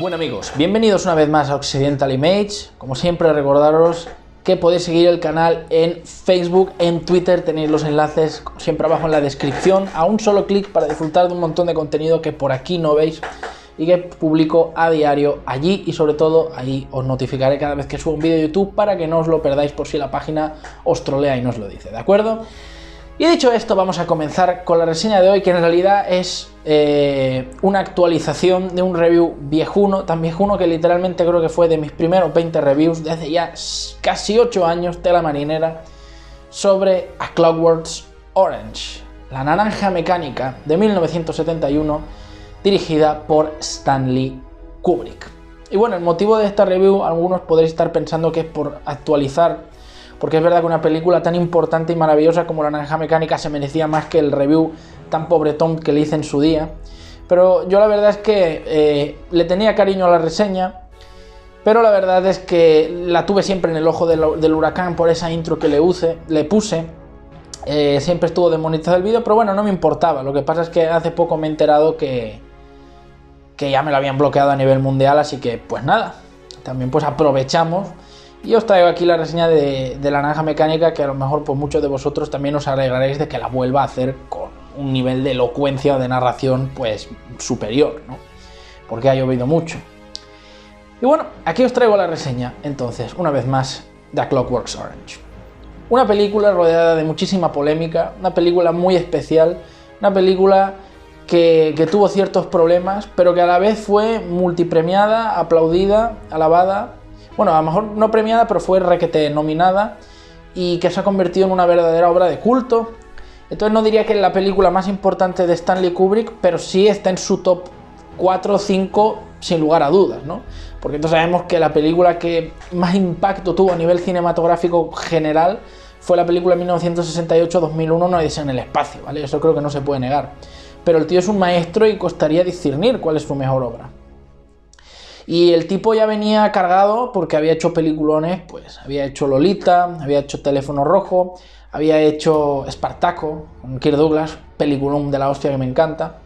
Bueno amigos, bienvenidos una vez más a Occidental Image. Como siempre, recordaros que podéis seguir el canal en Facebook, en Twitter, tenéis los enlaces como siempre abajo en la descripción, a un solo clic para disfrutar de un montón de contenido que por aquí no veis y que publico a diario allí, y sobre todo ahí os notificaré cada vez que subo un vídeo de YouTube para que no os lo perdáis por si la página os trolea y no os lo dice, ¿de acuerdo? Y dicho esto, vamos a comenzar con la reseña de hoy, que en realidad es una actualización de un review viejuno, tan viejuno que literalmente creo que fue de mis primeros 20 reviews de hace ya casi 8 años, tela marinera, sobre A Clockwork Orange, la naranja mecánica de 1971, dirigida por Stanley Kubrick. Y bueno, el motivo de esta review, algunos podréis estar pensando que es por actualizar, porque es verdad que una película tan importante y maravillosa como La Naranja Mecánica se merecía más que el review tan pobretón que le hice en su día. Pero yo la verdad es que le tenía cariño a la reseña, pero la verdad es que la tuve siempre en el ojo del huracán por esa intro que le puse. Siempre estuvo demonizado el vídeo, pero bueno, no me importaba. Lo que pasa es que hace poco me he enterado que ya me lo habían bloqueado a nivel mundial, así que pues nada, también pues aprovechamos. Y os traigo aquí la reseña de La Naranja Mecánica, que a lo mejor pues muchos de vosotros también os alegraréis de que la vuelva a hacer con un nivel de elocuencia o de narración pues superior, ¿no? Porque ha llovido mucho. Y bueno, aquí os traigo la reseña, entonces, una vez más, de A Clockwork Orange. Una película rodeada de muchísima polémica, una película muy especial, una película que tuvo ciertos problemas, pero que a la vez fue multipremiada, aplaudida, alabada. Bueno, a lo mejor no premiada, pero fue requete nominada, y que se ha convertido en una verdadera obra de culto. Entonces no diría que es la película más importante de Stanley Kubrick, pero sí está en su top 4 o 5 sin lugar a dudas, ¿no? Porque entonces sabemos que la película que más impacto tuvo a nivel cinematográfico general fue la película 1968-2001, Una odisea en el espacio, ¿vale? Eso creo que no se puede negar. Pero el tío es un maestro y costaría discernir cuál es su mejor obra. Y el tipo ya venía cargado porque había hecho peliculones, pues había hecho Lolita, había hecho Teléfono Rojo, había hecho Espartaco con Kirk Douglas, peliculón de la hostia que me encanta.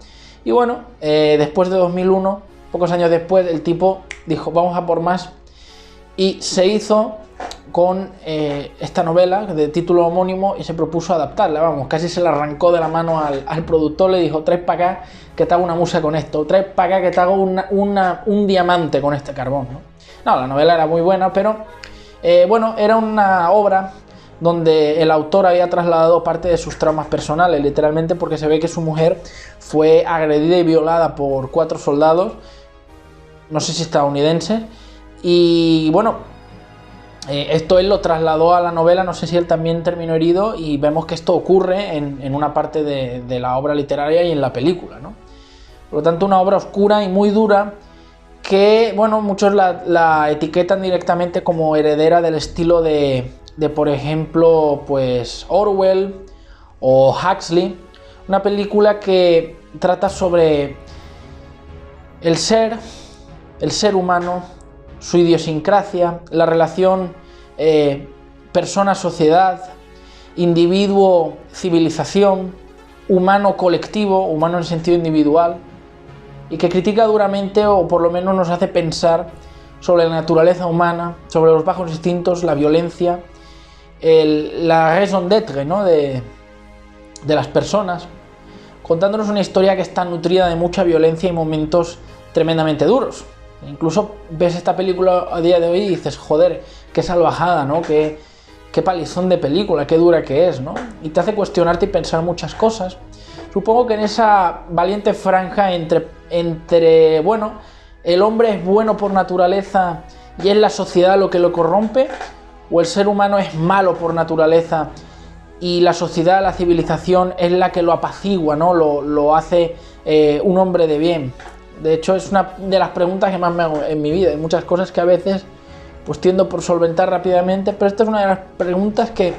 Y bueno, después de 2001, pocos años después, el tipo dijo vamos a por más, y se hizo con esta novela de título homónimo y se propuso adaptarla, vamos, casi se la arrancó de la mano al productor, le dijo trae para acá que te hago una musa con esto, trae para acá que te hago un diamante con este carbón, ¿no? No, la novela era muy buena, pero bueno, era una obra donde el autor había trasladado parte de sus traumas personales, literalmente, porque se ve que su mujer fue agredida y violada por 4 soldados, no sé si estadounidenses, y bueno, esto él lo trasladó a la novela, no sé si él también terminó herido, y vemos que esto ocurre en una parte de la obra literaria y en la película, ¿no? Por lo tanto, una obra oscura y muy dura que, bueno, muchos la etiquetan directamente como heredera del estilo de por ejemplo, pues Orwell o Huxley, una película que trata sobre el ser humano, su idiosincrasia, la relación persona-sociedad, individuo-civilización, humano-colectivo, humano en sentido individual, y que critica duramente, o por lo menos nos hace pensar sobre la naturaleza humana, sobre los bajos instintos, la violencia, la raison d'être, ¿no? de las personas, contándonos una historia que está nutrida de mucha violencia y momentos tremendamente duros. Incluso ves esta película a día de hoy y dices, joder, qué salvajada, ¿no? Qué palizón de película, qué dura que es, ¿no? Y te hace cuestionarte y pensar muchas cosas. Supongo que en esa valiente franja entre bueno, el hombre es bueno por naturaleza y es la sociedad lo que lo corrompe, o el ser humano es malo por naturaleza y la sociedad, la civilización es la que lo apacigua, ¿no? Lo hace un hombre de bien. De hecho, es una de las preguntas que más me hago en mi vida. Hay muchas cosas que a veces pues tiendo por solventar rápidamente, pero esta es una de las preguntas que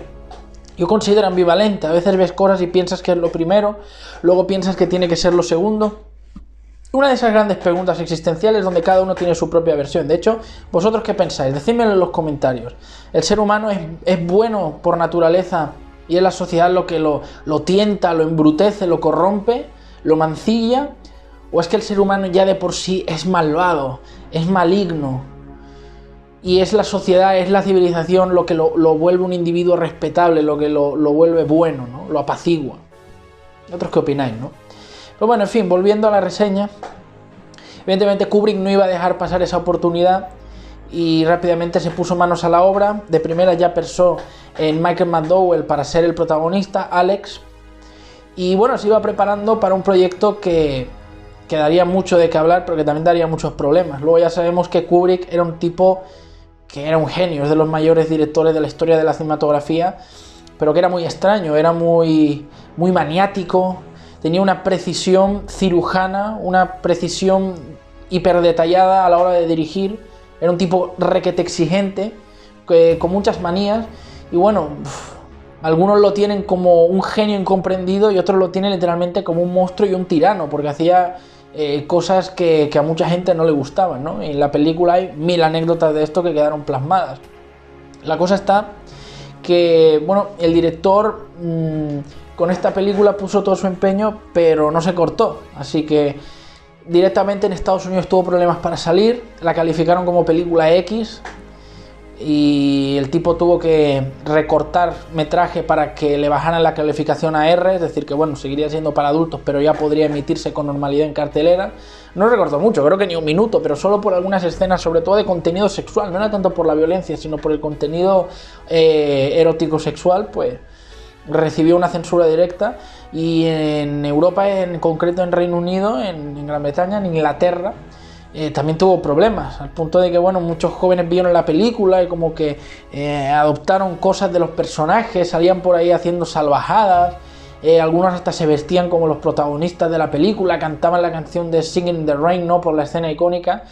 yo considero ambivalente. A veces ves cosas y piensas que es lo primero, luego piensas que tiene que ser lo segundo. Una de esas grandes preguntas existenciales donde cada uno tiene su propia versión. De hecho, ¿vosotros qué pensáis? Decídmelo en los comentarios. ¿El ser humano es bueno por naturaleza y es la sociedad lo que lo tienta, lo embrutece, lo corrompe, lo mancilla? ¿O es que el ser humano ya de por sí es malvado, es maligno? Y es la sociedad, es la civilización lo que lo vuelve un individuo respetable, lo que lo vuelve bueno, ¿no? Lo apacigua. ¿Vosotros qué opináis, no? Pero bueno, en fin, volviendo a la reseña. Evidentemente Kubrick no iba a dejar pasar esa oportunidad y rápidamente se puso manos a la obra. De primera ya pensó en Michael McDowell para ser el protagonista, Alex. Y bueno, se iba preparando para un proyecto que daría mucho de qué hablar, pero que también daría muchos problemas. Luego ya sabemos que Kubrick era un tipo que era un genio, es de los mayores directores de la historia de la cinematografía, pero que era muy extraño, era muy maniático, tenía una precisión cirujana, una precisión hiperdetallada a la hora de dirigir, era un tipo requete exigente, con muchas manías, y bueno, algunos lo tienen como un genio incomprendido y otros lo tienen literalmente como un monstruo y un tirano, porque hacía cosas que a mucha gente no le gustaban, ¿no? En la película hay 1000 anécdotas de esto que quedaron plasmadas. La cosa está que, bueno, el director con esta película puso todo su empeño, pero no se cortó, así que directamente en Estados Unidos tuvo problemas para salir, la calificaron como película X, y el tipo tuvo que recortar metraje para que le bajaran la calificación a R, es decir que bueno, seguiría siendo para adultos, pero ya podría emitirse con normalidad en cartelera. No recortó mucho, creo que ni un minuto, pero solo por algunas escenas, sobre todo de contenido sexual, no era tanto por la violencia, sino por el contenido erótico sexual, pues recibió una censura directa. Y en Europa, en concreto en Reino Unido, en Gran Bretaña, en Inglaterra, también tuvo problemas, al punto de que bueno, muchos jóvenes vieron la película y como que adoptaron cosas de los personajes, salían por ahí haciendo salvajadas, algunos hasta se vestían como los protagonistas de la película, cantaban la canción de Singing in the Rain, ¿no?, por la escena icónica.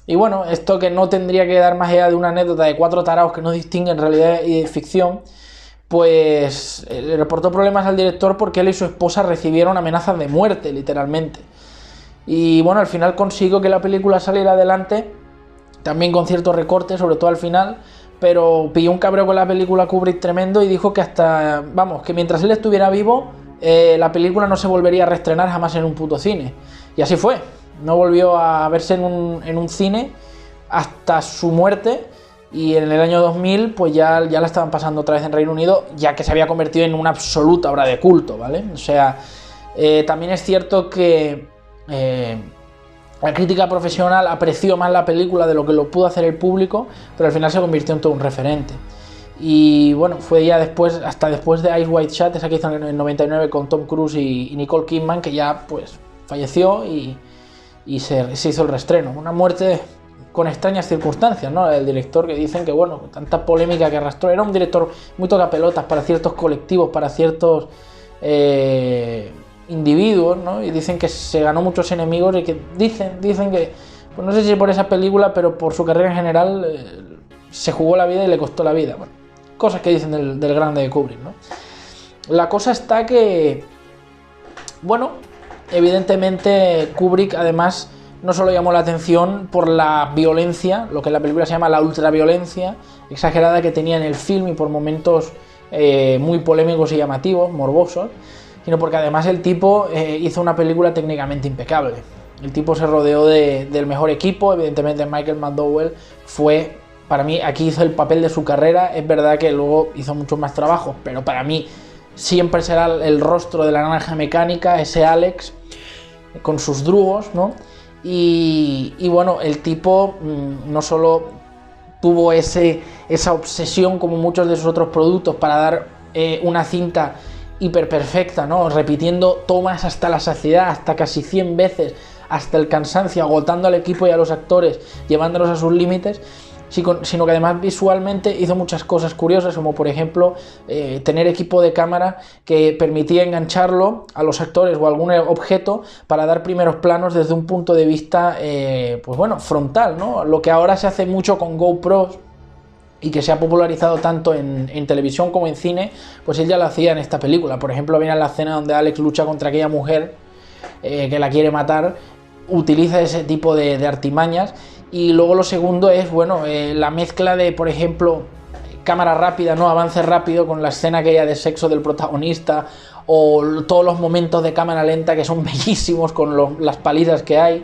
Y bueno, esto que no tendría que dar más allá de una anécdota de 4 taraos que no distinguen realidad y ficción, pues le reportó problemas al director porque él y su esposa recibieron amenazas de muerte, literalmente. Y bueno, al final consiguió que la película saliera adelante, también con ciertos recortes, sobre todo al final, pero pilló un cabreo con la película Kubrick tremendo y dijo que hasta, vamos, que mientras él estuviera vivo, la película no se volvería a reestrenar jamás en un puto cine. Y así fue, no volvió a verse en un cine hasta su muerte, y en el año 2000 pues ya la estaban pasando otra vez en Reino Unido, ya que se había convertido en una absoluta obra de culto, ¿vale? O sea, también es cierto que la crítica profesional apreció más la película de lo que lo pudo hacer el público, pero al final se convirtió en todo un referente. Y bueno, fue ya después, hasta después de Eyes Wide Shut, esa que hizo en el 99 con Tom Cruise y Nicole Kidman, que ya pues falleció y se hizo el reestreno. Una muerte con extrañas circunstancias, ¿no? El director, que dicen que bueno, tanta polémica que arrastró, era un director muy tocapelotas para ciertos colectivos, para ciertos individuos, ¿no? Y dicen que se ganó muchos enemigos y que dicen que, pues no sé si por esa película, pero por su carrera en general se jugó la vida y le costó la vida. Bueno, cosas que dicen del grande de Kubrick, ¿no? La cosa está que, bueno, evidentemente Kubrick además no solo llamó la atención por la violencia, lo que en la película se llama la ultraviolencia exagerada que tenía en el film y por momentos muy polémicos y llamativos, morbosos, sino porque además el tipo hizo una película técnicamente impecable. El tipo se rodeó del mejor equipo, evidentemente Michael McDowell fue, para mí, aquí hizo el papel de su carrera. Es verdad que luego hizo muchos más trabajos, pero para mí siempre será el rostro de la naranja mecánica, ese Alex, con sus drugos, ¿no? Y bueno, el tipo no solo tuvo esa obsesión como muchos de sus otros productos para dar una cinta hiper perfecta, ¿no?, repitiendo tomas hasta la saciedad, hasta casi 100 veces, hasta el cansancio, agotando al equipo y a los actores, llevándolos a sus límites, sino que además visualmente hizo muchas cosas curiosas, como por ejemplo tener equipo de cámara que permitía engancharlo a los actores o a algún objeto para dar primeros planos desde un punto de vista pues bueno, frontal, ¿no? Lo que ahora se hace mucho con GoPros y que se ha popularizado tanto en televisión como en cine, pues él ya lo hacía en esta película. Por ejemplo, viene la escena donde Alex lucha contra aquella mujer que la quiere matar, utiliza ese tipo de artimañas. Y luego lo segundo es, bueno, la mezcla de, por ejemplo, cámara rápida, ¿no?, avance rápido con la escena aquella de sexo del protagonista, o todos los momentos de cámara lenta que son bellísimos con las palizas que hay.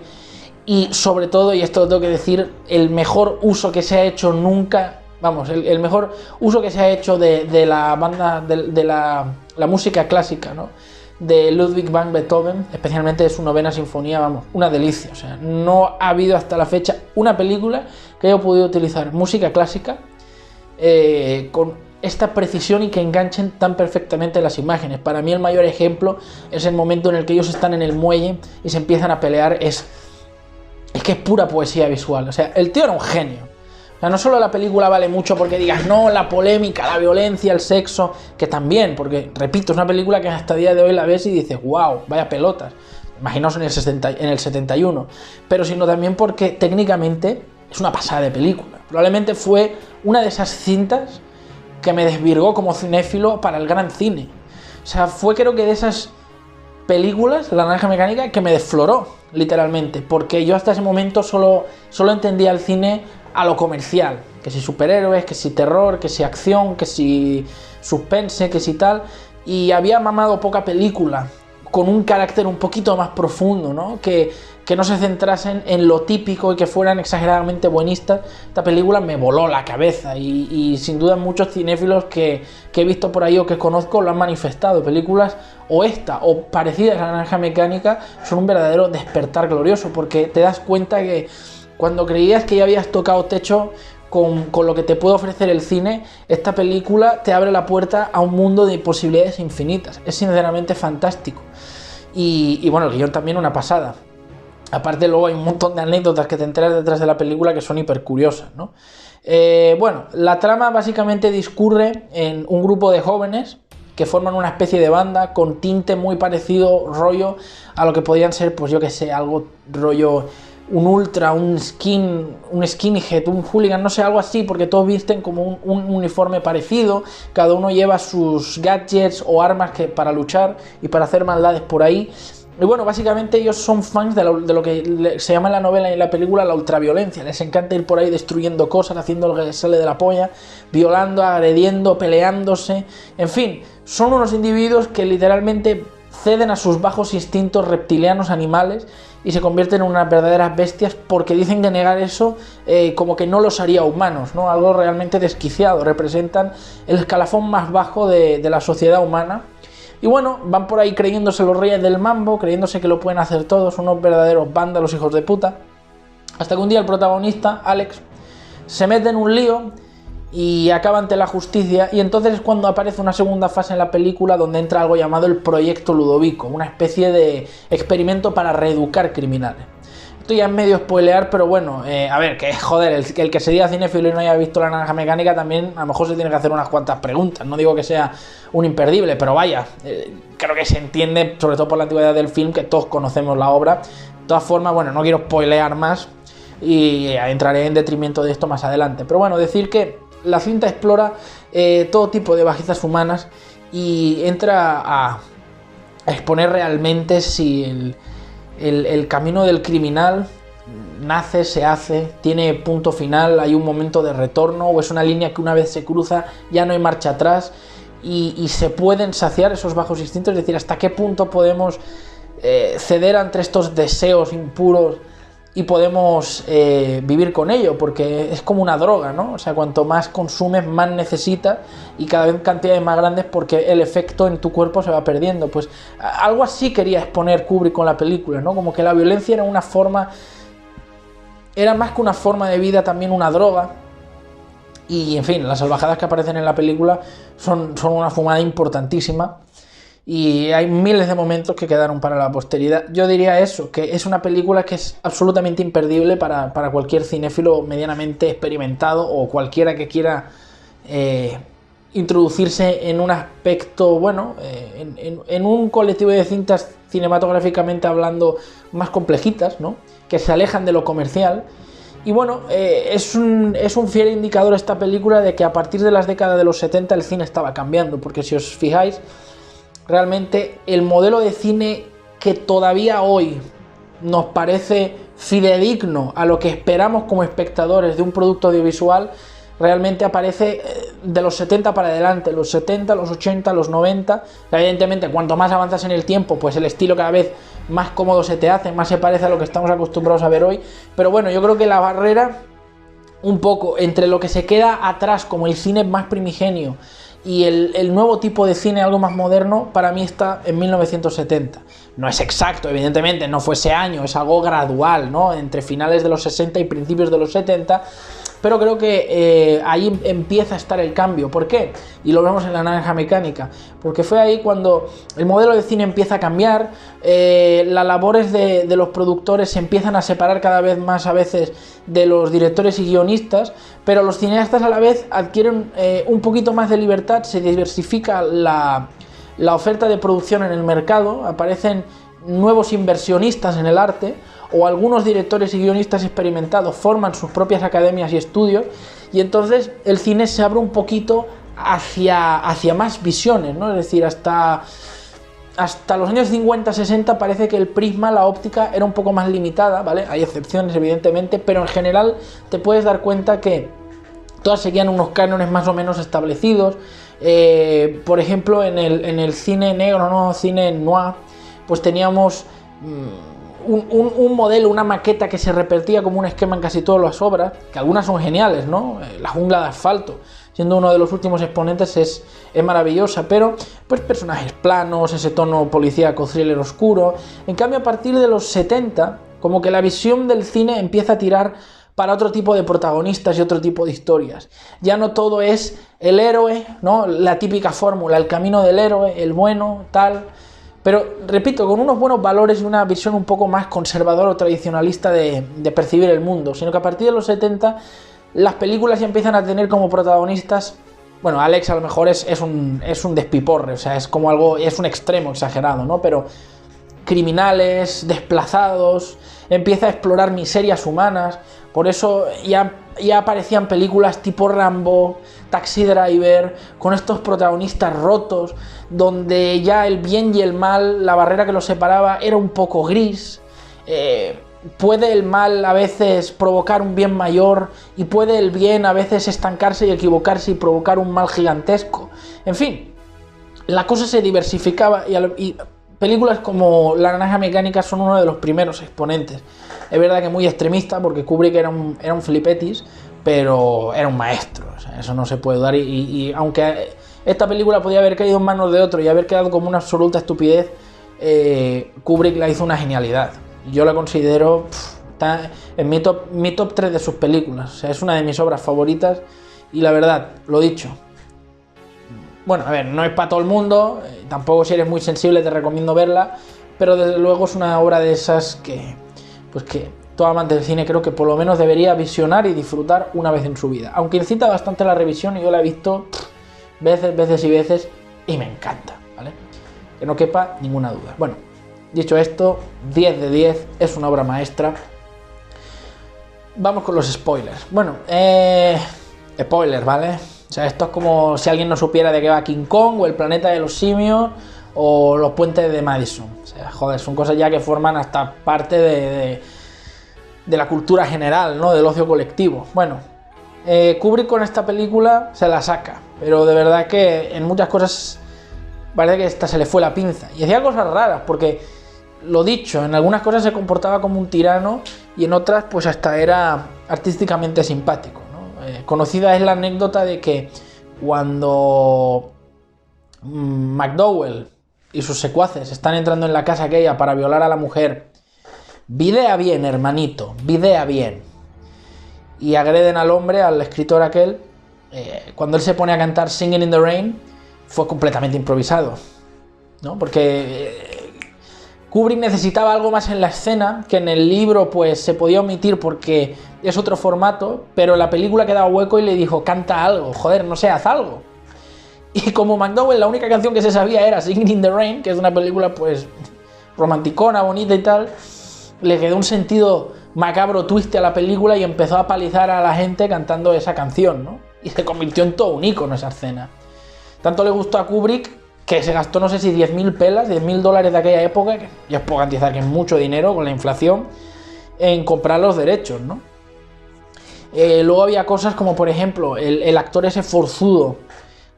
Y sobre todo, y esto lo tengo que decir, el mejor uso que se ha hecho nunca, vamos, el mejor uso que se ha hecho de la banda, de la música clásica, ¿no?, de Ludwig van Beethoven, especialmente de su novena sinfonía, vamos, una delicia. O sea, no ha habido hasta la fecha una película que haya podido utilizar música clásica con esta precisión y que enganchen tan perfectamente las imágenes. Para mí el mayor ejemplo es el momento en el que ellos están en el muelle y se empiezan a pelear. Es que es pura poesía visual. O sea, el tío era un genio. O sea, no solo la película vale mucho porque digas, no, la polémica, la violencia, el sexo, que también, porque, repito, es una película que hasta el día de hoy la ves y dices, wow, vaya pelotas. Imaginaos en el 71. Pero sino también porque técnicamente es una pasada de película. Probablemente fue una de esas cintas que me desvirgó como cinéfilo para el gran cine. O sea, fue, creo que, de esas películas, La Naranja Mecánica, que me desfloró, literalmente, porque yo hasta ese momento solo entendía el cine a lo comercial, que si superhéroes, que si terror, que si acción, que si suspense, que si tal, y había mamado poca película con un carácter un poquito más profundo, ¿no?, que no se centrasen en lo típico y que fueran exageradamente buenistas. Esta película me voló la cabeza y sin duda muchos cinéfilos que he visto por ahí o que conozco lo han manifestado. Películas o esta o parecidas a La Naranja Mecánica son un verdadero despertar glorioso, porque te das cuenta que cuando creías que ya habías tocado techo con lo que te puede ofrecer el cine, esta película te abre la puerta a un mundo de posibilidades infinitas. Es sinceramente fantástico. Y bueno, el guión también una pasada. Aparte, luego hay un montón de anécdotas que te enteras detrás de la película que son hiper curiosas, ¿no? Bueno, la trama básicamente discurre en un grupo de jóvenes que forman una especie de banda con tinte muy parecido, rollo, a lo que podían ser, pues yo que sé, algo rollo un ultra, un skinhead, un hooligan, no sé, algo así, porque todos visten como un uniforme parecido, cada uno lleva sus gadgets o armas para luchar y para hacer maldades por ahí. Y bueno, básicamente ellos son fans de lo que se llama en la novela y en la película la ultraviolencia. Les encanta ir por ahí destruyendo cosas, haciendo lo que sale de la polla, violando, agrediendo, peleándose. En fin, son unos individuos que literalmente ceden a sus bajos instintos reptilianos animales y se convierten en unas verdaderas bestias, porque dicen que negar eso como que no los haría humanos, ¿no? Algo realmente desquiciado. Representan el escalafón más bajo de la sociedad humana. Y bueno, van por ahí creyéndose los reyes del mambo, creyéndose que lo pueden hacer todos, unos verdaderos vándalos hijos de puta. Hasta que un día el protagonista, Alex, se mete en un lío y acaba ante la justicia, y entonces es cuando aparece una segunda fase en la película donde entra algo llamado el Proyecto Ludovico, una especie de experimento para reeducar criminales. Esto ya es medio spoilear, pero bueno, a ver, que joder, el que se diga cinéfilo y no haya visto La Naranja Mecánica también a lo mejor se tiene que hacer unas cuantas preguntas. No digo que sea un imperdible, pero vaya, creo que se entiende, sobre todo por la antigüedad del film, que todos conocemos la obra. De todas formas, bueno, no quiero spoilear más y entraré en detrimento de esto más adelante. Pero bueno, decir que la cinta explora todo tipo de bajezas humanas y entra a exponer realmente si el camino del criminal nace, se hace, tiene punto final, hay un momento de retorno, o es una línea que una vez se cruza ya no hay marcha atrás, y se pueden saciar esos bajos instintos, es decir, hasta qué punto podemos ceder ante estos deseos impuros y podemos vivir con ello, porque es como una droga, ¿no? O sea, cuanto más consumes, más necesitas, y cada vez cantidades más grandes, porque el efecto en tu cuerpo se va perdiendo. Pues algo así quería exponer Kubrick con la película, ¿no? Como que la violencia era una forma, era más que una forma de vida, también una droga. Y en fin, las salvajadas que aparecen en la película son una fumada importantísima. Y hay miles de momentos que quedaron para la posteridad. Yo diría eso, que es una película que es absolutamente imperdible para cualquier cinéfilo medianamente experimentado, o cualquiera que quiera introducirse en un aspecto, bueno, en un colectivo de cintas cinematográficamente hablando más complejitas, ¿no?, que se alejan de lo comercial. Y bueno, es un fiel indicador esta película de que a partir de las décadas de los 70 el cine estaba cambiando, porque si os fijáis, realmente el modelo de cine que todavía hoy nos parece fidedigno a lo que esperamos como espectadores de un producto audiovisual, realmente aparece de los 70 para adelante, los 70, los 80, los 90. Evidentemente, cuanto más avanzas en el tiempo, pues el estilo cada vez más cómodo se te hace, más se parece a lo que estamos acostumbrados a ver hoy. Pero bueno, yo creo que la barrera un poco entre lo que se queda atrás como el cine más primigenio y el nuevo tipo de cine algo más moderno, para mí está en 1970. No es exacto, evidentemente, no fue ese año, es algo gradual, ¿no? Entre finales de los 60 y principios de los 70, pero creo que ahí empieza a estar el cambio. ¿Por qué? Y lo vemos en La Naranja Mecánica, porque fue ahí cuando el modelo de cine empieza a cambiar, las labores de los productores se empiezan a separar cada vez más a veces de los directores y guionistas, pero los cineastas a la vez adquieren un poquito más de libertad, se diversifica la oferta de producción en el mercado, aparecen nuevos inversionistas en el arte, o algunos directores y guionistas experimentados forman sus propias academias y estudios, y entonces el cine se abre un poquito hacia más visiones, ¿no? Es decir, hasta los años 50-60 parece que el prisma, la óptica, era un poco más limitada, ¿vale? Hay excepciones, evidentemente, pero en general te puedes dar cuenta que todas seguían unos cánones más o menos establecidos. Por ejemplo, en el cine negro, ¿no? Cine noir, pues teníamos un modelo, una maqueta que se repetía como un esquema en casi todas las obras, que algunas son geniales, ¿no? La jungla de asfalto, siendo uno de los últimos exponentes, es maravillosa, pero pues personajes planos, ese tono policíaco, thriller oscuro. En cambio, a partir de los 70, como que la visión del cine empieza a tirar para otro tipo de protagonistas y otro tipo de historias. Ya no todo es el héroe, ¿no? La típica fórmula, el camino del héroe, el bueno, tal. Pero, repito, con unos buenos valores y una visión un poco más conservadora o tradicionalista de percibir el mundo, sino que a partir de los 70 las películas ya empiezan a tener como protagonistas, bueno, Alex a lo mejor es un despiporre, o sea, es como algo, es un extremo exagerado, ¿no? Pero criminales, desplazados, empieza a explorar miserias humanas, por eso ya aparecían películas tipo Rambo, Taxi Driver, con estos protagonistas rotos, donde ya el bien y el mal, la barrera que los separaba era un poco gris. Puede el mal a veces provocar un bien mayor y puede el bien a veces estancarse y equivocarse y provocar un mal gigantesco. En fin, la cosa se diversificaba y películas como La Naranja Mecánica son uno de los primeros exponentes. Es verdad que muy extremista, porque Kubrick era un flipetis, pero era un maestro, o sea, eso no se puede dudar. Y aunque esta película podía haber caído en manos de otro y haber quedado como una absoluta estupidez, Kubrick la hizo una genialidad. Yo la considero, está en mi top 3 de sus películas, o sea, es una de mis obras favoritas. Y la verdad, lo dicho, bueno, a ver, no es para todo el mundo, tampoco si eres muy sensible te recomiendo verla, pero desde luego es una obra de esas que todo amante del cine creo que por lo menos debería visionar y disfrutar una vez en su vida. Aunque incita bastante la revisión y yo la he visto veces y me encanta, ¿vale? Que no quepa ninguna duda. Bueno, dicho esto, 10 de 10, es una obra maestra. Vamos con los spoilers. Bueno, spoilers, ¿vale? O sea, esto es como si alguien no supiera de qué va King Kong o el planeta de los simios o los puentes de Madison. O sea, joder, son cosas ya que forman hasta parte de la cultura general, ¿no? Del ocio colectivo. Bueno, Kubrick con esta película se la saca, pero de verdad que en muchas cosas parece que esta se le fue la pinza. Y hacía cosas raras, porque, lo dicho, en algunas cosas se comportaba como un tirano y en otras pues hasta era artísticamente simpático, ¿no? Conocida es la anécdota de que cuando McDowell y sus secuaces están entrando en la casa aquella para violar a la mujer, videa bien, hermanito, videa bien, y agreden al hombre, al escritor aquel, cuando él se pone a cantar Singing in the Rain, fue completamente improvisado, ¿no? Porque Kubrick necesitaba algo más en la escena, que en el libro pues se podía omitir porque es otro formato, pero la película quedaba hueco y le dijo, canta algo, joder, no sé, haz algo. Y como McDowell la única canción que se sabía era Singing in the Rain, que es una película pues romanticona, bonita y tal, le quedó un sentido macabro twist a la película y empezó a palizar a la gente cantando esa canción, ¿no? Y se convirtió en todo un ícono esa escena. Tanto le gustó a Kubrick que se gastó no sé si 10.000 pelas, $10.000 de aquella época, que ya os puedo garantizar que es mucho dinero con la inflación, en comprar los derechos, ¿no? Luego había cosas como, por ejemplo, el actor ese forzudo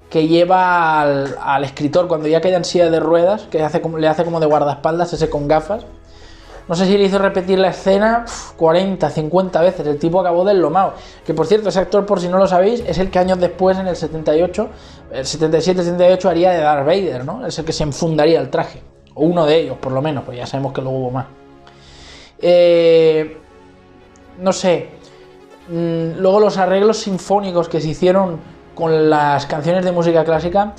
que lleva al escritor cuando ya queda en silla de ruedas, que le hace como de guardaespaldas, ese con gafas. No sé si le hizo repetir la escena 40, 50 veces. El tipo acabó deslomado. Que por cierto, ese actor, por si no lo sabéis, es el que años después, en el 78, el 77-78, haría de Darth Vader, ¿no? Es el que se enfundaría el traje. O uno de ellos, por lo menos, pues ya sabemos que luego hubo más. No sé. Luego los arreglos sinfónicos que se hicieron con las canciones de música clásica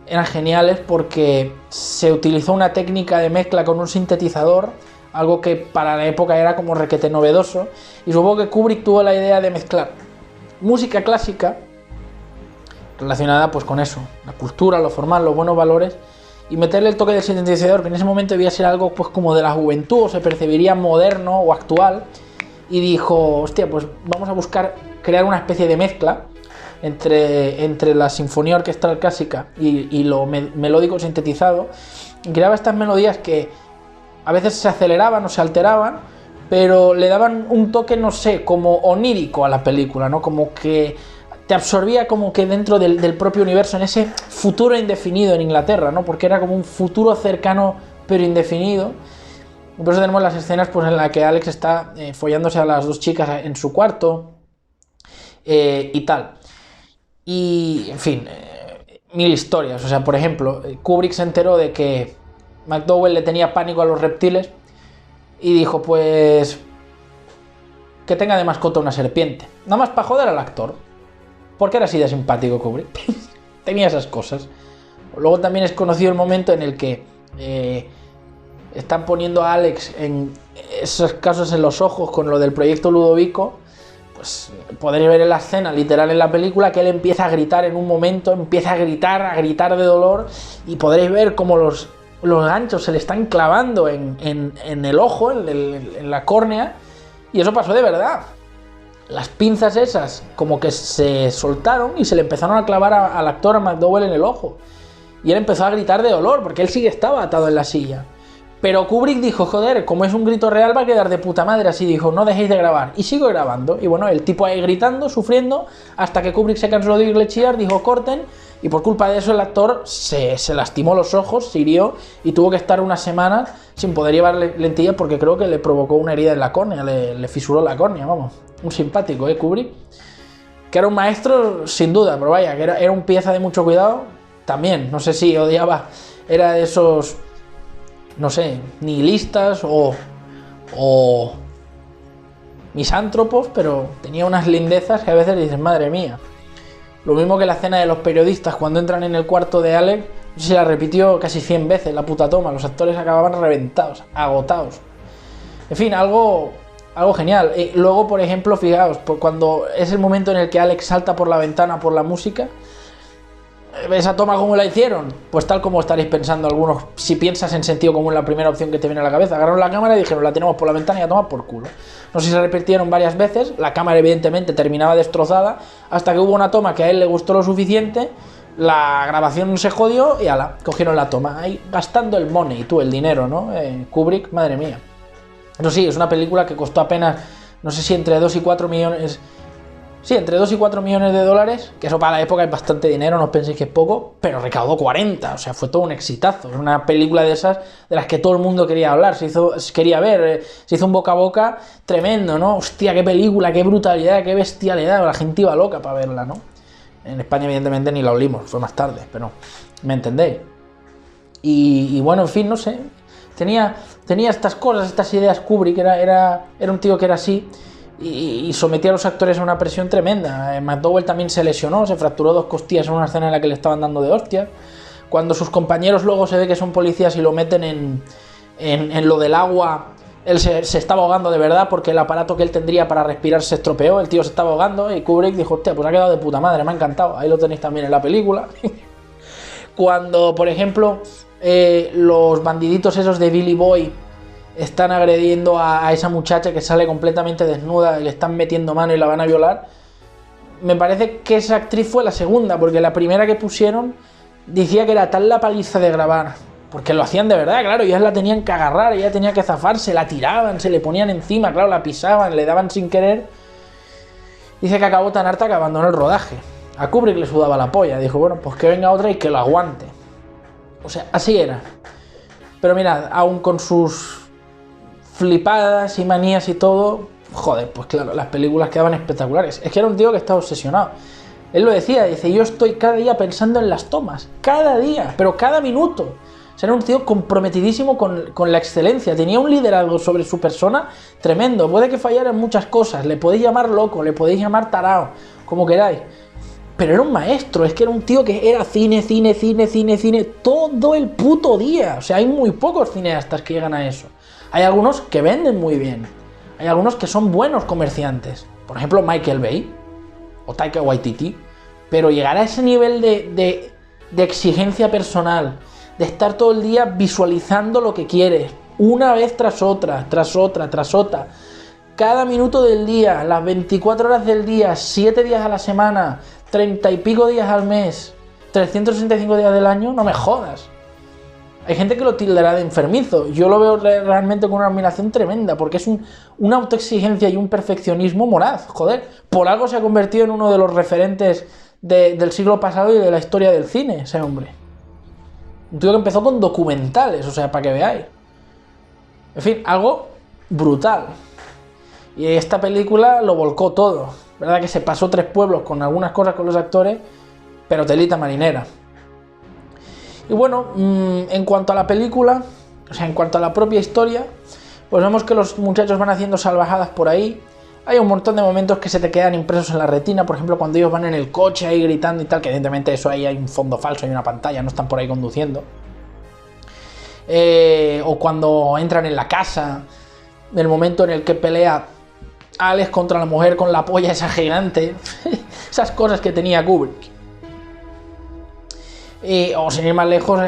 eran geniales porque se utilizó una técnica de mezcla con un sintetizador, algo que para la época era como requete novedoso, y supongo que Kubrick tuvo la idea de mezclar música clásica relacionada pues con eso, la cultura, lo formal, los buenos valores, y meterle el toque del sintetizador, que en ese momento debía ser algo pues como de la juventud, o se percibiría moderno o actual, y dijo, hostia, pues vamos a buscar crear una especie de mezcla entre la sinfonía orquestal clásica y lo melódico sintetizado, y creaba estas melodías que a veces se aceleraban o se alteraban, pero le daban un toque, no sé, como onírico a la película, ¿no? Como que te absorbía como que dentro del propio universo, en ese futuro indefinido en Inglaterra, ¿no? Porque era como un futuro cercano pero indefinido. Por eso tenemos las escenas pues, en las que Alex está follándose a las dos chicas en su cuarto y tal. Y, en fin, mil historias. O sea, por ejemplo, Kubrick se enteró de que McDowell le tenía pánico a los reptiles y dijo, pues, que tenga de mascota una serpiente. Nada más para joder al actor. Porque era así de simpático Kubrick. Tenía esas cosas. Luego también es conocido el momento en el que están poniendo a Alex en esos casos en los ojos con lo del proyecto Ludovico. Pues podréis ver en la escena, literal en la película, que él empieza a gritar en un momento, empieza a gritar de dolor, y podréis ver cómo los ganchos se le están clavando en el ojo, en la córnea, y eso pasó de verdad. Las pinzas esas como que se soltaron y se le empezaron a clavar al actor, a McDowell, en el ojo. Y él empezó a gritar de dolor, porque él sí que estaba atado en la silla. Pero Kubrick dijo, joder, como es un grito real va a quedar de puta madre, así dijo, no dejéis de grabar. Y sigo grabando. Y bueno, el tipo ahí gritando, sufriendo, hasta que Kubrick se cansó de oírle chillar, dijo, corten. Y por culpa de eso el actor se lastimó los ojos, se hirió y tuvo que estar unas semanas sin poder llevar lentillas porque creo que le provocó una herida en la córnea, le fisuró la córnea, vamos. Un simpático, Kubrick. Que era un maestro, sin duda, pero vaya, que era un pieza de mucho cuidado, también. No sé si odiaba, era de esos, no sé, nihilistas o misántropos, pero tenía unas lindezas que a veces dices, madre mía. Lo mismo que la escena de los periodistas cuando entran en el cuarto de Alex, no sé si la repitió casi 100 veces la puta toma, los actores acababan reventados, agotados. En fin, algo genial. Luego, por ejemplo, fijaos, cuando es el momento en el que Alex salta por la ventana por la música, ¿esa toma cómo la hicieron? Pues tal como estaréis pensando algunos, si piensas en sentido común, la primera opción que te viene a la cabeza. Agarraron la cámara y dijeron, la tenemos por la ventana y a tomar por culo. No sé si se repitieron varias veces, la cámara evidentemente terminaba destrozada, hasta que hubo una toma que a él le gustó lo suficiente, la grabación se jodió y ala, cogieron la toma. Ahí gastando el money, el dinero, ¿no? Kubrick, madre mía. Pero sí, es una película que costó apenas, no sé si entre 2 y 4 millones... Sí, entre 2 y 4 millones de dólares, que eso para la época es bastante dinero, no os penséis que es poco, pero recaudó 40, o sea, fue todo un exitazo. Era una película de esas de las que todo el mundo quería hablar, quería ver, se hizo un boca a boca tremendo, ¿no? Hostia, qué película, qué brutalidad, qué bestialidad, la gente iba loca para verla, ¿no? En España, evidentemente, ni la olimos, fue más tarde, pero ¿me entendéis? Y bueno, en fin, no sé, tenía estas cosas, estas ideas Kubrick, era un tío que era así, y sometía a los actores a una presión tremenda. McDowell también se lesionó, se fracturó 2 costillas en una escena en la que le estaban dando de hostias. Cuando sus compañeros luego se ve que son policías y lo meten en lo del agua, él se estaba ahogando de verdad porque el aparato que él tendría para respirar se estropeó, el tío se estaba ahogando y Kubrick dijo, hostia, pues ha quedado de puta madre, me ha encantado. Ahí lo tenéis también en la película. Cuando, por ejemplo, los bandiditos esos de Billy Boy están agrediendo a esa muchacha que sale completamente desnuda y le están metiendo mano y la van a violar, me parece que esa actriz fue la segunda, porque la primera que pusieron decía que era tal la paliza de grabar, porque lo hacían de verdad, claro, ellas la tenían que agarrar, ella tenía que zafarse, la tiraban, se le ponían encima, claro, la pisaban, le daban sin querer, Dice que acabó tan harta que abandonó el rodaje. A Kubrick le sudaba la polla. Dijo, bueno, pues que venga otra y que lo aguante. O sea, así era. Pero mirad, aún con sus flipadas y manías y todo, joder, pues claro, las películas quedaban espectaculares. Es que era un tío que estaba obsesionado. Él lo decía, dice, yo estoy cada día pensando en las tomas. Cada día, pero cada minuto. O sea, era un tío comprometidísimo con la excelencia. Tenía un liderazgo sobre su persona tremendo. Puede que fallara en muchas cosas. Le podéis llamar loco, le podéis llamar tarao, como queráis. Pero era un maestro, es que era un tío que era cine, todo el puto día. O sea, hay muy pocos cineastas que llegan a eso. Hay algunos que venden muy bien. Hay algunos que son buenos comerciantes. Por ejemplo, Michael Bay o Taika Waititi. Pero llegar a ese nivel de exigencia personal, de estar todo el día visualizando lo que quieres, una vez tras otra, cada minuto del día, las 24 horas del día, 7 días a la semana, 30 y pico días al mes, 365 días del año, no me jodas. Hay gente que lo tildará de enfermizo. Yo lo veo realmente con una admiración tremenda, porque es una autoexigencia y un perfeccionismo moraz, joder. Por algo se ha convertido en uno de los referentes del siglo pasado y de la historia del cine, ese hombre. Un tío que empezó con documentales, o sea, para que veáis. En fin, algo brutal. Y esta película lo volcó todo. Verdad que se pasó 3 pueblos con algunas cosas con los actores, pero telita marinera. Y bueno, en cuanto a la película, o sea, en cuanto a la propia historia, pues vemos que los muchachos van haciendo salvajadas por ahí. Hay un montón de momentos que se te quedan impresos en la retina, por ejemplo, cuando ellos van en el coche ahí gritando y tal, que evidentemente eso ahí hay un fondo falso, hay una pantalla, no están por ahí conduciendo. O cuando entran en la casa, el momento en el que pelea Alex contra la mujer con la polla esa gigante. Esas cosas que tenía Kubrick. O sin ir más lejos,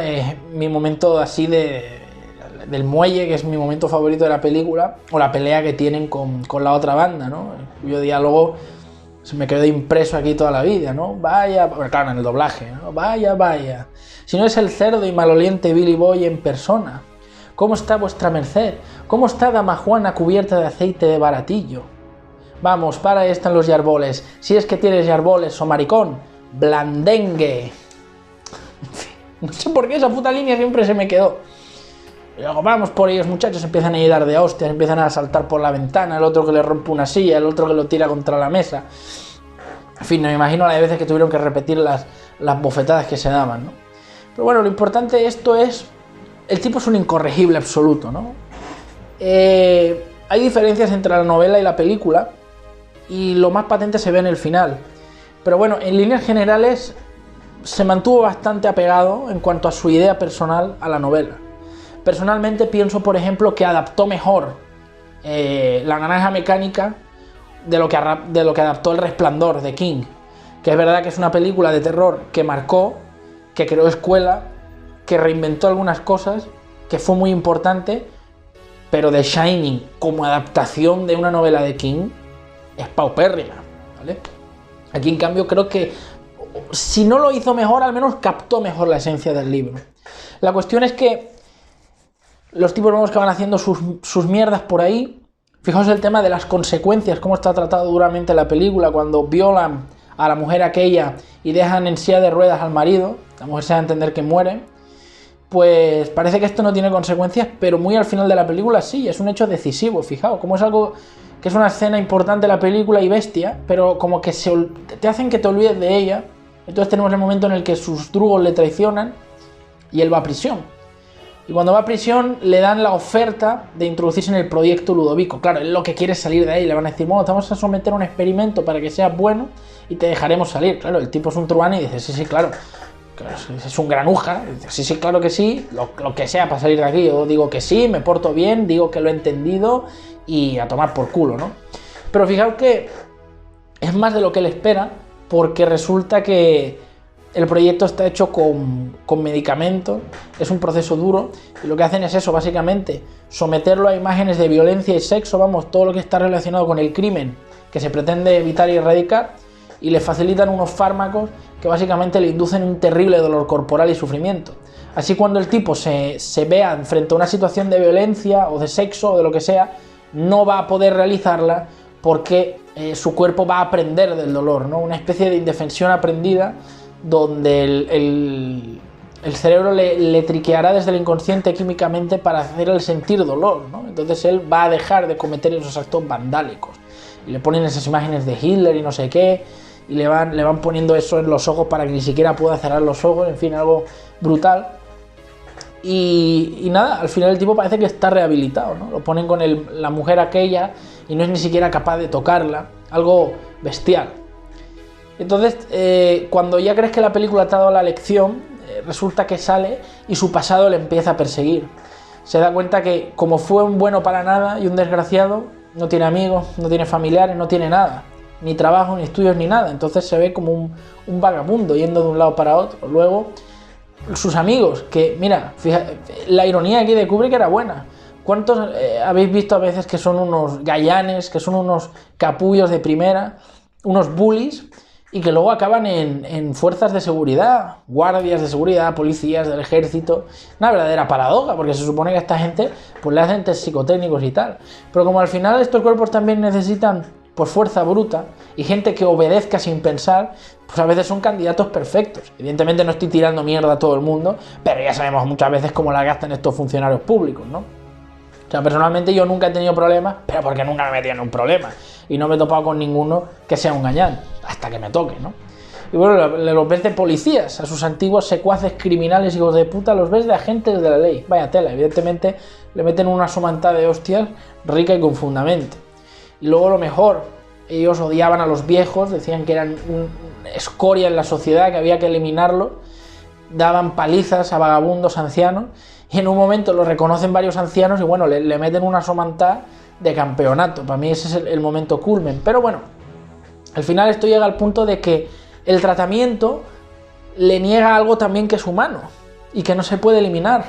mi momento así del muelle, que es mi momento favorito de la película, o la pelea que tienen con la otra banda, ¿no? Cuyo diálogo se me quedó impreso aquí toda la vida, ¿no? Vaya, bueno, claro, en el doblaje, ¿no? Vaya, si no es el cerdo y maloliente Billy Boy en persona. ¿Cómo está vuestra merced? ¿Cómo está dama Juana cubierta de aceite de baratillo? Vamos, para ahí están los yarboles. Si es que tienes yarboles o maricón, blandengue. No sé por qué esa puta línea siempre se me quedó. Y luego vamos por ellos, muchachos, empiezan a ir de hostias, empiezan a saltar por la ventana, el otro que le rompe una silla, el otro que lo tira contra la mesa. En fin, no me imagino las veces que tuvieron que repetir las bofetadas que se daban, ¿no? Pero bueno, lo importante de esto es... El tipo es un incorregible absoluto, ¿no? Hay diferencias entre la novela y la película, y lo más patente se ve en el final. Pero bueno, en líneas generales se mantuvo bastante apegado en cuanto a su idea personal a la novela. Personalmente pienso, por ejemplo, que adaptó mejor La naranja mecánica de lo que adaptó El resplandor de King, que es verdad que es una película de terror que marcó, que creó escuela, que reinventó algunas cosas, que fue muy importante, pero The Shining como adaptación de una novela de King es paupérrima, ¿vale? Aquí en cambio creo que si no lo hizo mejor, al menos captó mejor la esencia del libro. La cuestión es que los tipos vemos que van haciendo sus mierdas por ahí. Fijaos el tema de las consecuencias, cómo está tratado duramente la película, cuando violan a la mujer aquella y dejan en silla de ruedas al marido, la mujer se da a entender que muere. Pues parece que esto no tiene consecuencias, pero muy al final de la película sí, es un hecho decisivo. Fijaos, como es algo que es una escena importante de la película y bestia, pero como que te hacen que te olvides de ella. Entonces tenemos el momento en el que sus drugos le traicionan y él va a prisión. Y cuando va a prisión le dan la oferta de introducirse en el proyecto Ludovico. Claro, él lo que quiere es salir de ahí. Le van a decir, bueno, te vamos a someter a un experimento para que seas bueno y te dejaremos salir. Claro, el tipo es un truán y dice, sí, claro. Es un granuja, sí, claro que sí, lo que sea para salir de aquí. Yo digo que sí, me porto bien, digo que lo he entendido y a tomar por culo, ¿no? Pero fijaos que es más de lo que él espera, porque resulta que el proyecto está hecho con medicamentos, es un proceso duro, y lo que hacen es eso, básicamente, someterlo a imágenes de violencia y sexo, vamos, todo lo que está relacionado con el crimen que se pretende evitar y erradicar, y le facilitan unos fármacos que básicamente le inducen un terrible dolor corporal y sufrimiento. Así cuando el tipo se vea frente a una situación de violencia o de sexo o de lo que sea, no va a poder realizarla porque su cuerpo va a aprender del dolor, ¿no? Una especie de indefensión aprendida donde el cerebro le triqueará desde el inconsciente químicamente para hacerle sentir dolor, ¿no? Entonces él va a dejar de cometer esos actos vandálicos. Y le ponen esas imágenes de Hitler y no sé qué, y le van poniendo eso en los ojos para que ni siquiera pueda cerrar los ojos, en fin, algo brutal. Y nada, al final el tipo parece que está rehabilitado, ¿no? Lo ponen con la mujer aquella y no es ni siquiera capaz de tocarla, algo bestial. Entonces, cuando ya crees que la película te ha dado la lección, resulta que sale y su pasado le empieza a perseguir. Se da cuenta que como fue un bueno para nada y un desgraciado, no tiene amigos, no tiene familiares, no tiene nada, ni trabajo, ni estudios, ni nada. Entonces se ve como un vagabundo yendo de un lado para otro. Luego, sus amigos, que mira, fíjate, la ironía aquí de Kubrick era buena. ¿Cuántos habéis visto a veces que son unos gallanes, que son unos capullos de primera, unos bullies, y que luego acaban en fuerzas de seguridad, guardias de seguridad, policías del ejército? Una verdadera paradoja, porque se supone que a esta gente pues le hacen test psicotécnicos y tal. Pero como al final estos cuerpos también necesitan pues fuerza bruta y gente que obedezca sin pensar, pues a veces son candidatos perfectos. Evidentemente no estoy tirando mierda a todo el mundo, pero ya sabemos muchas veces cómo la gastan estos funcionarios públicos, ¿no? O sea, personalmente yo nunca he tenido problemas, pero porque nunca me he metido en un problema. Y no me he topado con ninguno que sea un gañán, hasta que me toque, ¿no? Y bueno, los ves de policías, a sus antiguos secuaces criminales, hijos de puta, los ves de agentes de la ley. Vaya tela, evidentemente le meten una somantada de hostias rica y con fundamento. Y luego lo mejor, ellos odiaban a los viejos, decían que eran escoria en la sociedad, que había que eliminarlos, daban palizas a vagabundos ancianos, y en un momento lo reconocen varios ancianos y bueno, le meten una somantada de campeonato. Para mí ese es el momento culmen. Pero bueno, al final esto llega al punto de que el tratamiento le niega algo también que es humano y que no se puede eliminar.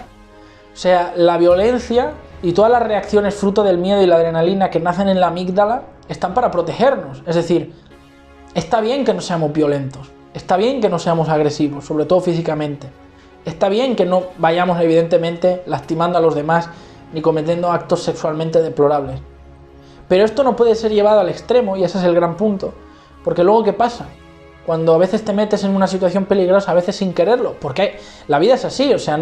O sea, la violencia y todas las reacciones fruto del miedo y la adrenalina que nacen en la amígdala están para protegernos. Es decir, está bien que no seamos violentos, está bien que no seamos agresivos, sobre todo físicamente. Está bien que no vayamos evidentemente lastimando a los demás ni cometiendo actos sexualmente deplorables. Pero esto no puede ser llevado al extremo, y ese es el gran punto. Porque luego, ¿qué pasa? Cuando a veces te metes en una situación peligrosa, a veces sin quererlo, porque la vida es así, o sea,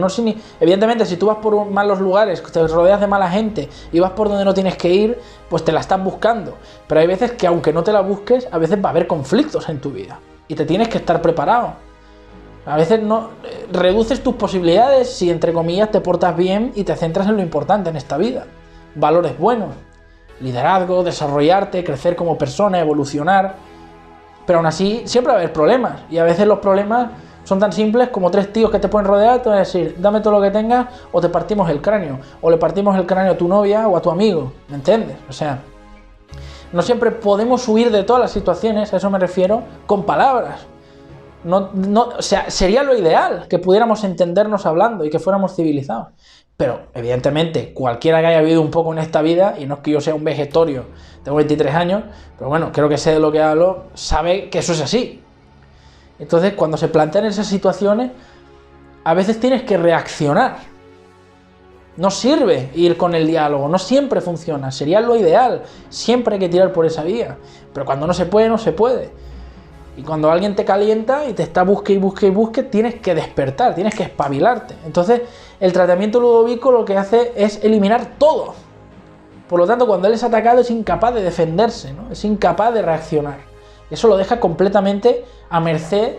evidentemente si tú vas por malos lugares, te rodeas de mala gente y vas por donde no tienes que ir, pues te la estás buscando. Pero hay veces que aunque no te la busques, a veces va a haber conflictos en tu vida y te tienes que estar preparado. A veces no reduces tus posibilidades si, entre comillas, te portas bien y te centras en lo importante en esta vida. Valores buenos, liderazgo, desarrollarte, crecer como persona, evolucionar. Pero aún así siempre va a haber problemas. Y a veces los problemas son tan simples como 3 tíos que te pueden rodear, te van a decir, dame todo lo que tengas o te partimos el cráneo. O le partimos el cráneo a tu novia o a tu amigo. ¿Me entiendes? O sea, no siempre podemos huir de todas las situaciones, a eso me refiero, con palabras. O sea, sería lo ideal que pudiéramos entendernos hablando y que fuéramos civilizados. Pero, evidentemente, cualquiera que haya vivido un poco en esta vida, y no es que yo sea un vegetorio, tengo 23 años, pero bueno, creo que sé de lo que hablo, sabe que eso es así. Entonces, cuando se plantean esas situaciones, a veces tienes que reaccionar. No sirve ir con el diálogo, no siempre funciona, sería lo ideal, siempre hay que tirar por esa vía. Pero cuando no se puede, no se puede. Y cuando alguien te calienta y te está busque y busque y busque, tienes que despertar, tienes que espabilarte. Entonces, el tratamiento Ludovico lo que hace es eliminar todo. Por lo tanto, cuando él es atacado es incapaz de defenderse, ¿no? Es incapaz de reaccionar. Eso lo deja completamente a merced,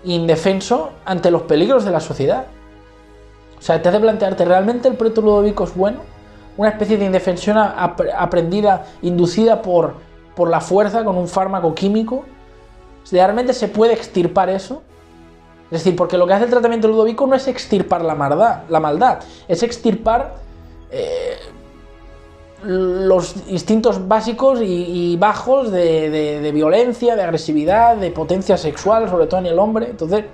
indefenso, ante los peligros de la sociedad. O sea, te hace plantearte, ¿realmente el proyecto Ludovico es bueno? Una especie de indefensión aprendida, inducida por la fuerza con un fármaco químico. ¿Realmente se puede extirpar eso? Es decir, porque lo que hace el tratamiento Ludovico no es extirpar la maldad, es extirpar los instintos básicos y bajos de violencia, de agresividad, de potencia sexual, sobre todo en el hombre. Entonces,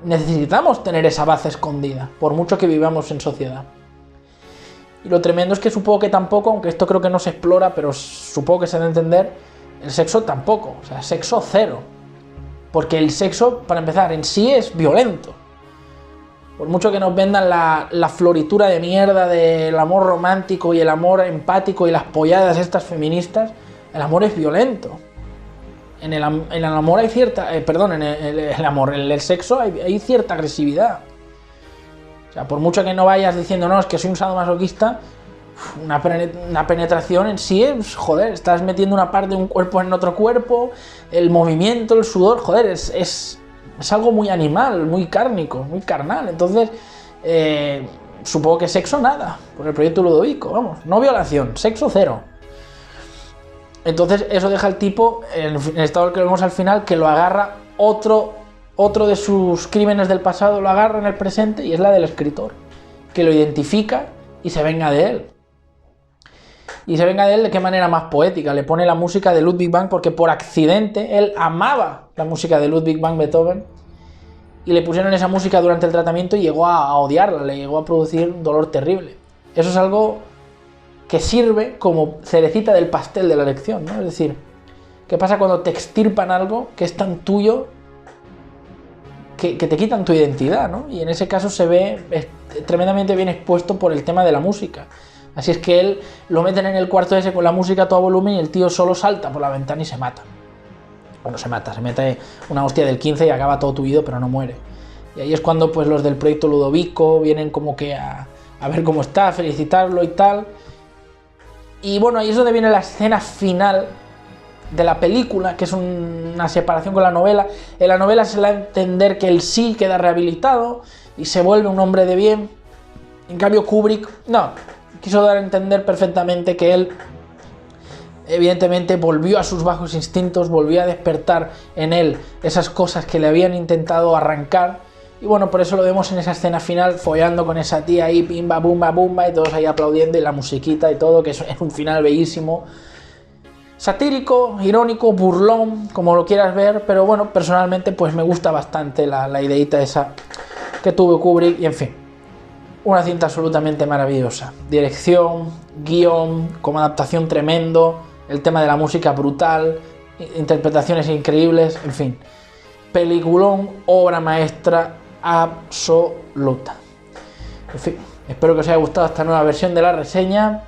necesitamos tener esa base escondida, por mucho que vivamos en sociedad. Y lo tremendo es que supongo que tampoco, aunque esto creo que no se explora, pero supongo que se da a entender, el sexo tampoco, o sea, sexo cero. Porque el sexo, para empezar, en sí es violento. Por mucho que nos vendan la floritura de mierda del amor romántico y el amor empático y las polladas estas feministas, el amor es violento. En el amor hay cierta... en el sexo hay cierta agresividad. O sea, por mucho que no vayas diciendo, no, es que soy un sadomasoquista, una penetración en sí es, joder, estás metiendo una parte de un cuerpo en otro cuerpo, el movimiento, el sudor, joder, es algo muy animal, muy cárnico, muy carnal. Entonces, supongo que sexo nada, por el proyecto Ludovico, vamos, no violación, sexo cero. Entonces eso deja al tipo en el estado que vemos al final, que lo agarra otro de sus crímenes del pasado, lo agarra en el presente, y es la del escritor, que lo identifica y se venga de él. Y se venga de él de qué manera más poética, le pone la música de Ludwig van, porque por accidente él amaba la música de Ludwig van Beethoven, y le pusieron esa música durante el tratamiento y llegó a odiarla, le llegó a producir un dolor terrible. Eso es algo que sirve como cerecita del pastel de la lección, ¿no? Es decir, ¿qué pasa cuando te extirpan algo que es tan tuyo que te quitan tu identidad, ¿no? Y en ese caso se ve tremendamente bien expuesto por el tema de la música. Así es que él lo meten en el cuarto ese con la música a todo volumen y el tío solo salta por la ventana y se mata. Bueno, se mata, se mete una hostia del 15 y acaba todo tuido, pero no muere. Y ahí es cuando pues los del proyecto Ludovico vienen como que a ver cómo está, a felicitarlo y tal. Y bueno, ahí es donde viene la escena final de la película, que es una separación con la novela. En la novela se le da a entender que él sí queda rehabilitado y se vuelve un hombre de bien. En cambio Kubrick, no, quiso dar a entender perfectamente que él evidentemente volvió a sus bajos instintos, volvió a despertar en él esas cosas que le habían intentado arrancar. Y bueno, por eso lo vemos en esa escena final, follando con esa tía ahí, pimba, bumba, bumba, y todos ahí aplaudiendo, y la musiquita y todo, que es un final bellísimo. Satírico, irónico, burlón, como lo quieras ver, pero bueno, personalmente pues me gusta bastante la ideita esa que tuvo Kubrick, y en fin, una cinta absolutamente maravillosa. Dirección, guión, como adaptación tremendo, el tema de la música brutal, interpretaciones increíbles, en fin, peliculón, obra maestra absoluta. En fin, espero que os haya gustado esta nueva versión de la reseña.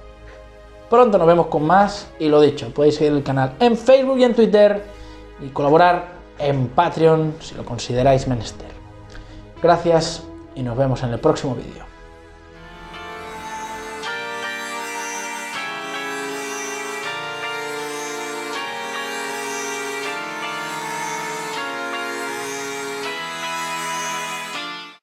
Pronto nos vemos con más, y lo dicho, podéis seguir el canal en Facebook y en Twitter y colaborar en Patreon si lo consideráis menester. Gracias y nos vemos en el próximo vídeo.